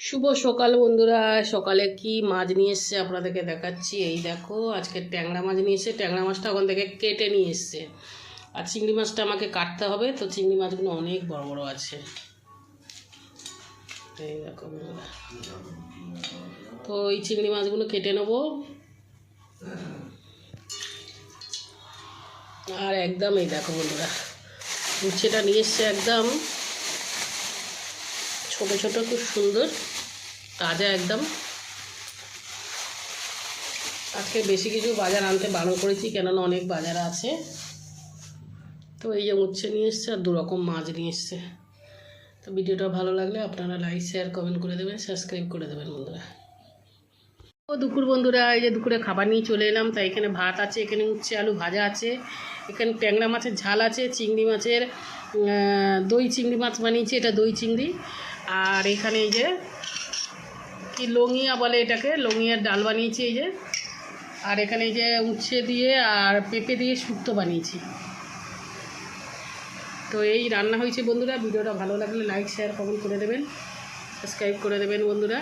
শুভ সকাল বন্ধুরা। সকালে কি মাছ নিয়ে এসছে আপনাদেরকে দেখাচ্ছি। এই দেখো, আজকে ট্যাংরা মাছ নিয়ে এসছে। ট্যাংরা মাছটা ওখান থেকে কেটে নিয়ে এসছে। আর চিংড়ি মাছটা আমাকে কাটতে হবে, তো চিংড়ি মাছগুলো অনেক বড় বড় আছে। এই দেখো বন্ধুরা, তো এই চিংড়ি মাছগুলো কেটে নেবো। আর একদম এই দেখো বন্ধুরা, উচ্ছেটা নিয়ে এসছে, একদম ছোট ছোট, খুব সুন্দর তাজা একদম। আজকে বেশি কিছু বাজার আনতে বারণ করেছি, কেননা অনেক বাজার আছে। তো এই যে উচ্ছে নিয়ে এসছে আর 2 রকম মাছ নিয়ে এসছে। তো ভিডিওটা ভালো লাগলে আপনারা লাইক শেয়ার কমেন্ট করে দেবেন, সাবস্ক্রাইব করে দেবেন বন্ধুরা। ও দুপুর বন্ধুরা, এই যে দুপুরে খাবার নিয়ে চলে এলাম। তাই এখানে ভাত আছে, এখানে উচ্ছে আলু ভাজা আছে, এখানে ট্যাংরা মাছের ঝাল আছে, চিংড়ি মাছের দই চিংড়ি মাছ বানিয়েছি, এটা দই চিংড়ি। আর এখানে এই যে কি লঙিয়া বলে এটাকে, লঙিয়ার ডাল বানিয়েছি এই যে। আর এখানে এই যে উচ্ছে দিয়ে আর পেঁপে দিয়ে শুক্তো বানিয়েছি। তো এই রান্না হয়েছে বন্ধুরা। ভিডিওটা ভালো লাগলে লাইক শেয়ার কমেন্ট করে দেবেন, সাবস্ক্রাইব করে দেবেন বন্ধুরা।